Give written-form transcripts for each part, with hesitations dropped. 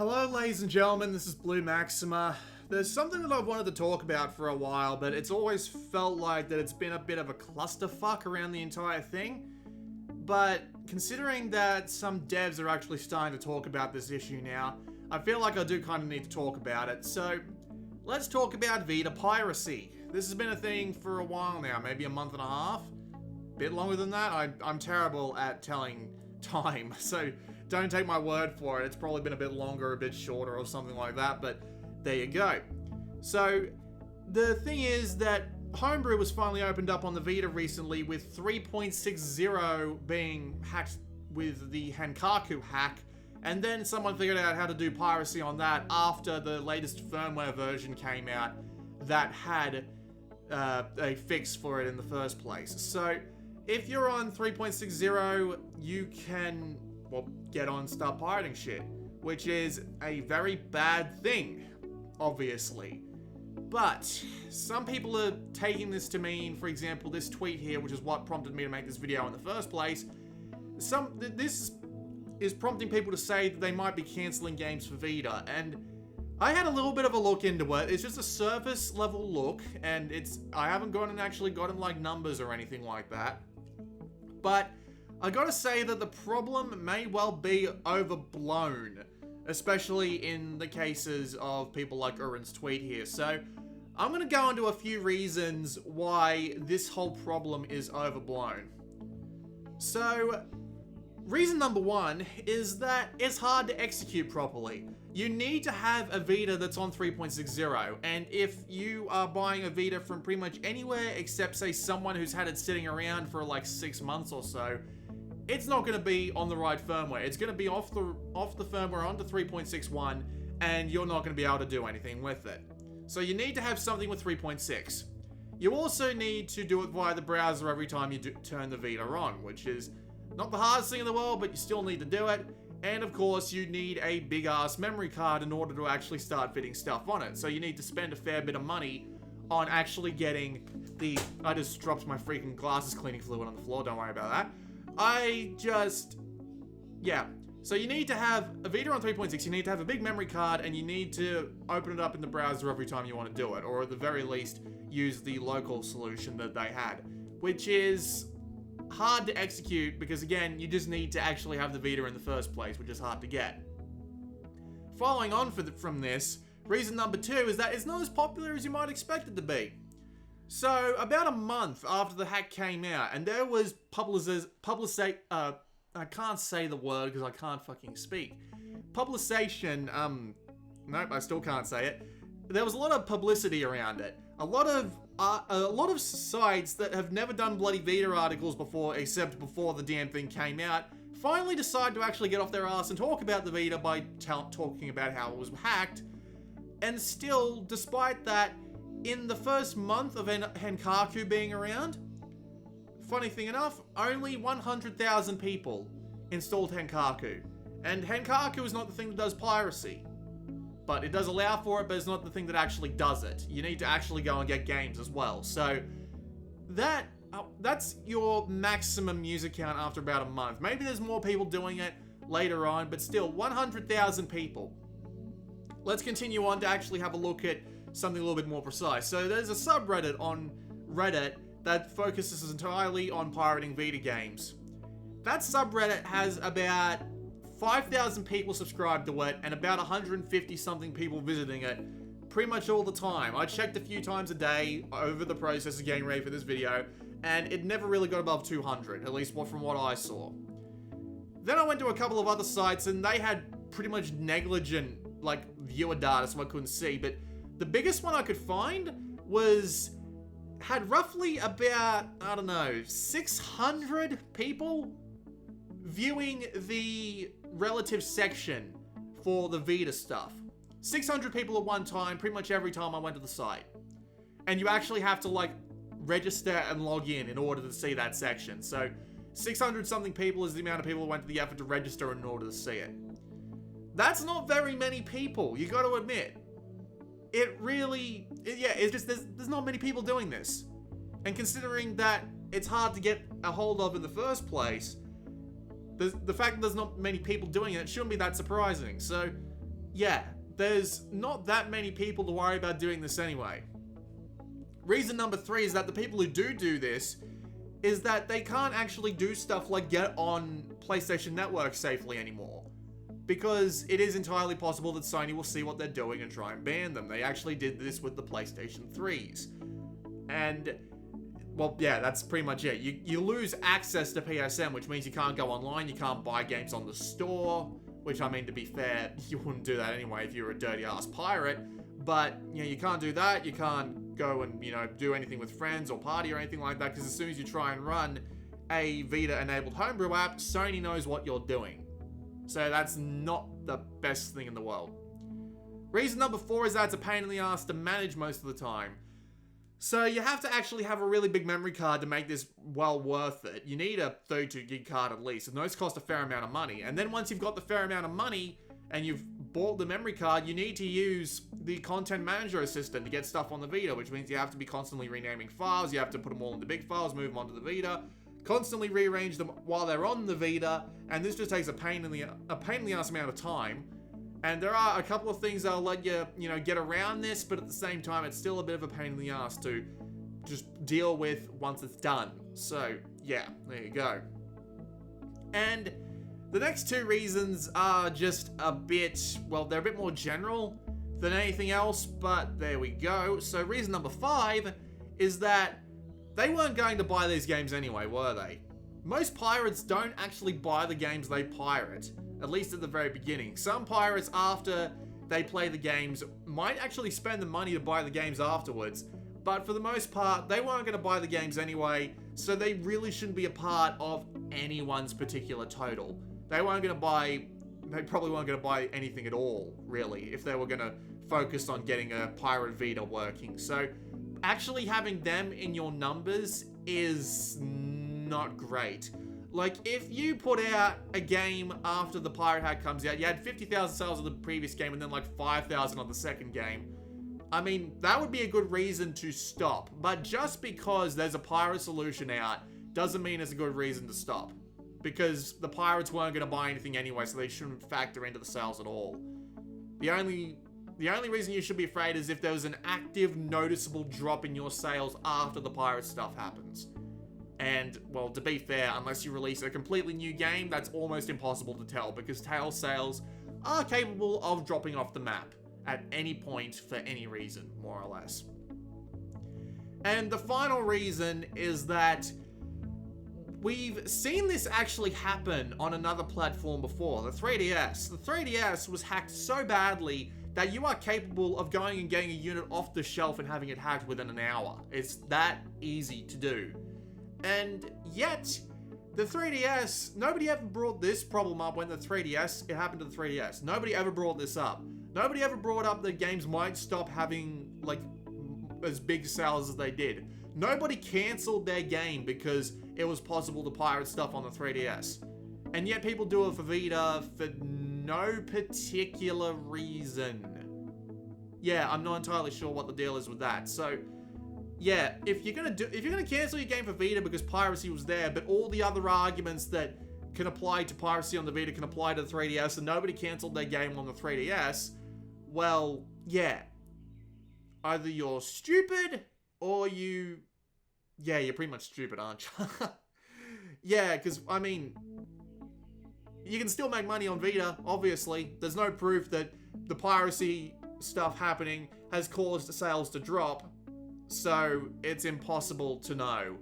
Hello ladies and gentlemen, this is Blue Maxima. There's something that I've wanted to talk about for a while, but it's always felt like that it's been a bit of a clusterfuck around the entire thing. But considering that some devs are actually starting to talk about this issue now, I feel like I do kind of need to talk about it. So, let's talk about Vita piracy. This has been a thing for a while now, maybe a month and a half. Bit longer than that. I'm terrible at telling time, so don't take my word for it. It's probably been a bit longer, a bit shorter, or something like that, but there you go. So, the thing is that Homebrew was finally opened up on the Vita recently, with 3.60 being hacked with the Henkaku hack, and then someone figured out how to do piracy on that after the latest firmware version came out that had a fix for it in the first place. So, if you're on 3.60, you can, well, get on and start pirating shit, which is a very bad thing, obviously. But some people are taking this to mean, for example, this tweet here, which is what prompted me to make this video in the first place. This is prompting people to say that they might be canceling games for Vita, and I had a little bit of a look into it. It's just a surface level look, and I haven't gone and actually gotten like numbers or anything like that. But I gotta say that the problem may well be overblown, especially in the cases of people like Urin's tweet here. So I'm gonna go into a few reasons why this whole problem is overblown. So, reason number one is that it's hard to execute properly. You need to have a Vita that's on 3.60, and if you are buying a Vita from pretty much anywhere except, say, someone who's had it sitting around for like 6 months or so, it's not going to be on the right firmware. It's going to be off the firmware onto 3.61, and you're not going to be able to do anything with it. So you need to have something with 3.6. You also need to do it via the browser every time you turn the Vita on, which is not the hardest thing in the world, but you still need to do it. And of course, you need a big-ass memory card in order to actually start fitting stuff on it. So you need to spend a fair bit of money on actually getting the... I just dropped my freaking glasses cleaning fluid on the floor, don't worry about that. Yeah. So you need to have a Vita on 3.6, you need to have a big memory card, and you need to open it up in the browser every time you want to do it. Or at the very least, use the local solution that they had. Which is hard to execute because, again, you just need to actually have the Vita in the first place, which is hard to get. Following on from this, reason number two is that it's not as popular as you might expect it to be. So, about a month after the hack came out, and there was I can't say the word because I can't fucking speak. Publication, nope, I still can't say it. There was a lot of publicity around it. A lot of sites that have never done bloody Vita articles before, except before the damn thing came out, finally decide to actually get off their ass and talk about the Vita by talking about how it was hacked. And still, despite that, in the first month of Henkaku being around, funny thing enough, only 100,000 people installed Henkaku. And Henkaku is not the thing that does piracy. But it does allow for it, but it's not the thing that actually does it. You need to actually go and get games as well. So, that's your maximum user count after about a month. Maybe there's more people doing it later on, but still, 100,000 people. Let's continue on to actually have a look at something a little bit more precise. So, there's a subreddit on Reddit that focuses entirely on pirating Vita games. That subreddit has about 5,000 people subscribed to it, and about 150 something people visiting it pretty much all the time. I checked a few times a day over the process of getting ready for this video, and it never really got above 200, at least from what I saw. Then I went to a couple of other sites, and they had pretty much negligent, like, viewer data, so I couldn't see, but the biggest one I could find had roughly about, I don't know, 600 people viewing the relative section for the Vita stuff. 600 people at one time, pretty much every time I went to the site. And you actually have to, like, register and log in order to see that section. So, 600 something people is the amount of people who went to the effort to register in order to see it. That's not very many people, you gotta admit. It's just, there's not many people doing this. And considering that it's hard to get a hold of in the first place, the fact that there's not many people doing it shouldn't be that surprising. So, yeah, there's not that many people to worry about doing this anyway. Reason number 3 is that the people who do this is that they can't actually do stuff like get on PlayStation Network safely anymore. Because it is entirely possible that Sony will see what they're doing and try and ban them. They actually did this with the PlayStation 3s. And, well, yeah, that's pretty much it. You lose access to PSN, which means you can't go online, you can't buy games on the store, which, I mean, to be fair, you wouldn't do that anyway if you were a dirty-ass pirate. But, you know, you can't do that, you can't go and, you know, do anything with friends or party or anything like that, because as soon as you try and run a Vita-enabled Homebrew app, Sony knows what you're doing. So that's not the best thing in the world. Reason number 4 is that it's a pain in the ass to manage most of the time. So you have to actually have a really big memory card to make this well worth it. You need a 32 gig card at least, and those cost a fair amount of money. And then once you've got the fair amount of money and you've bought the memory card, you need to use the content manager assistant to get stuff on the Vita, which means you have to be constantly renaming files, you have to put them all into big files, move them onto the Vita, constantly rearrange them while they're on the Vita, and this just takes a pain in the ass amount of time. And there are a couple of things that'll let you, you know, get around this, but at the same time, it's still a bit of a pain in the ass to just deal with once it's done. So, yeah, there you go. And the next 2 reasons are just a bit, well, they're a bit more general than anything else, but there we go. So reason number 5 is that they weren't going to buy these games anyway, were they? Most pirates don't actually buy the games they pirate, at least at the very beginning. Some pirates, after they play the games, might actually spend the money to buy the games afterwards, but for the most part, they weren't going to buy the games anyway, so they really shouldn't be a part of anyone's particular total. They probably weren't going to buy anything at all, really, if they were going to focus on getting a pirate Vita working. So actually having them in your numbers is not great. Like, if you put out a game after the Pirate Hack comes out, you had 50,000 sales of the previous game and then like 5,000 on the second game, I mean, that would be a good reason to stop. But just because there's a pirate solution out doesn't mean it's a good reason to stop. Because the pirates weren't going to buy anything anyway, so they shouldn't factor into the sales at all. The only reason you should be afraid is if there was an active, noticeable drop in your sales after the pirate stuff happens. And, well, to be fair, unless you release a completely new game, that's almost impossible to tell, because tail sales are capable of dropping off the map at any point for any reason, more or less. And the final reason is that we've seen this actually happen on another platform before, the 3DS. The 3DS was hacked so badly that you are capable of going and getting a unit off the shelf and having it hacked within an hour. It's that easy to do. And yet, the 3DS, nobody ever brought this problem up when it happened to the 3DS. Nobody ever brought this up. Nobody ever brought up that games might stop having, like, as big sales as they did. Nobody cancelled their game because it was possible to pirate stuff on the 3DS. And yet people do it for Vita for no particular reason. Yeah, I'm not entirely sure what the deal is with that. So, yeah, if you're gonna cancel your game for Vita because piracy was there, but all the other arguments that can apply to piracy on the Vita can apply to the 3DS, and nobody cancelled their game on the 3DS, well, yeah. Either you're stupid, or you're pretty much stupid, aren't you? Yeah, because, I mean, you can still make money on Vita, obviously. There's no proof that the piracy stuff happening has caused sales to drop. So, it's impossible to know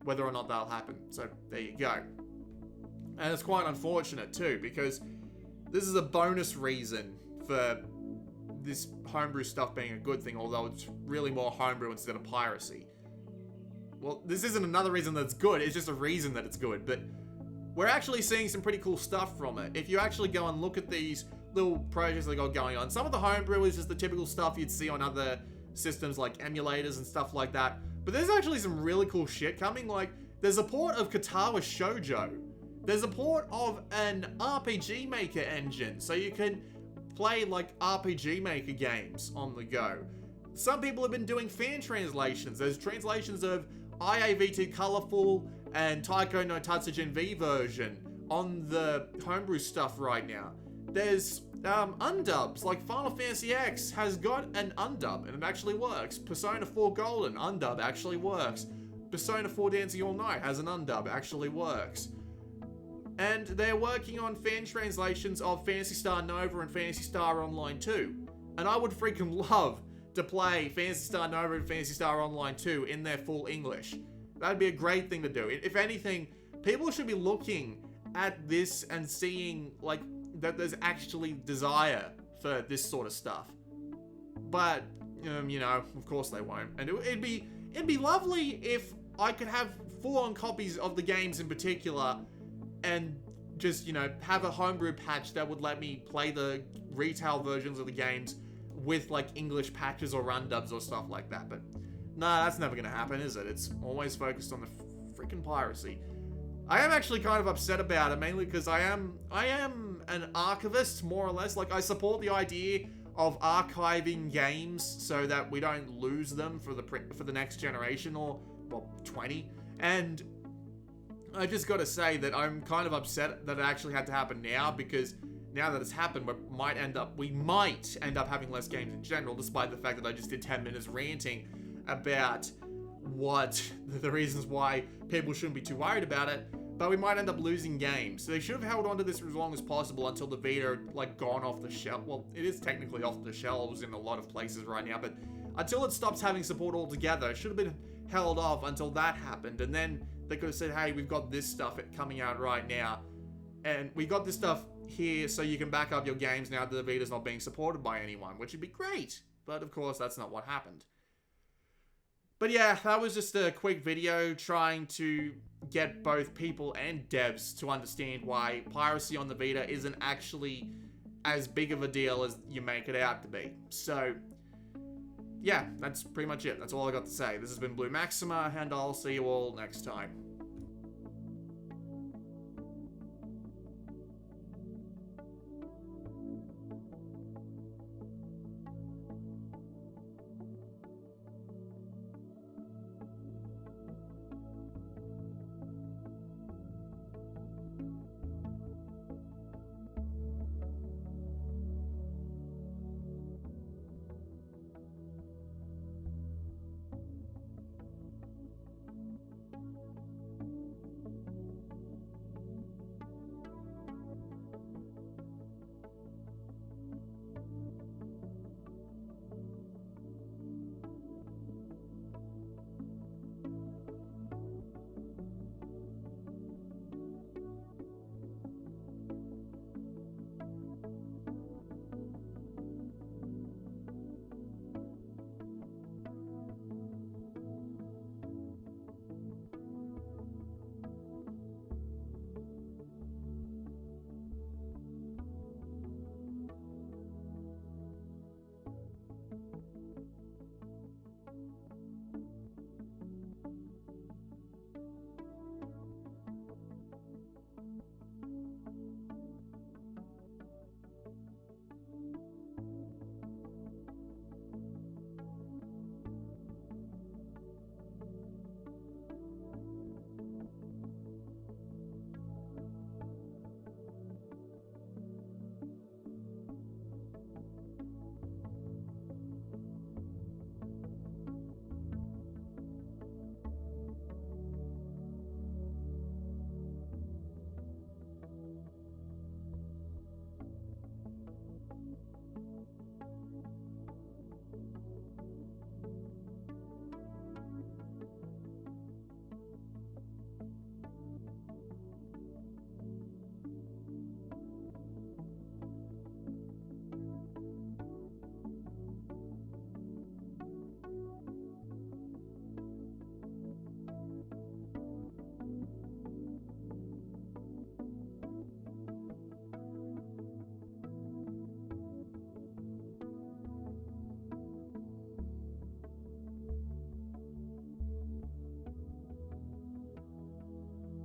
whether or not that'll happen. So, there you go. And it's quite unfortunate, too, because this is a bonus reason for this homebrew stuff being a good thing, although it's really more homebrew instead of piracy. Well, this isn't another reason that it's good, it's just a reason that it's good, but we're actually seeing some pretty cool stuff from it. If you actually go and look at these little projects they got going on, some of the homebrew is just the typical stuff you'd see on other systems like emulators and stuff like that, but there's actually some really cool shit coming. Like, there's a port of Katawa Shoujo. There's a port of an RPG Maker engine, so you can play like RPG Maker games on the go. Some people have been doing fan translations. There's translations of IAVT Colorful and Taiko no Tatsujin V version on the homebrew stuff right now. There's undubs, like Final Fantasy X has got an undub, and it actually works. Persona 4 Golden, undub, actually works. Persona 4 Dancing All Night has an undub, actually works. And they're working on fan translations of Phantasy Star Nova and Phantasy Star Online 2. And I would freaking love to play Phantasy Star Nova and Phantasy Star Online 2 in their full English. That'd be a great thing to do. If anything, people should be looking at this and seeing, like, that there's actually desire for this sort of stuff. But, you know, of course they won't. And it'd be lovely if I could have full-on copies of the games in particular and just, you know, have a homebrew patch that would let me play the retail versions of the games with, like, English patches or rundubs or stuff like that. But, nah, that's never gonna happen, is it? It's always focused on the freaking piracy. I am actually kind of upset about it, mainly because I am an archivist, more or less. Like, I support the idea of archiving games so that we don't lose them for the next generation, or, well, 20. And I just gotta say that I'm kind of upset that it actually had to happen now, because now that it's happened, we might end up having less games in general, despite the fact that I just did 10 minutes ranting about what the reasons why people shouldn't be too worried about it. But we might end up losing games. So they should have held on to this for as long as possible until the Vita, like, gone off the shelf. Well, it is technically off the shelves in a lot of places right now, but until it stops having support altogether, it should have been held off until that happened. And then they could have said, hey, we've got this stuff coming out right now, and we got this stuff here so you can back up your games now that the Vita's not being supported by anyone, which would be great. But of course, that's not what happened. But yeah, that was just a quick video trying to get both people and devs to understand why piracy on the Vita isn't actually as big of a deal as you make it out to be. So, yeah, that's pretty much it. That's all I got to say. This has been Blue Maxima, and I'll see you all next time.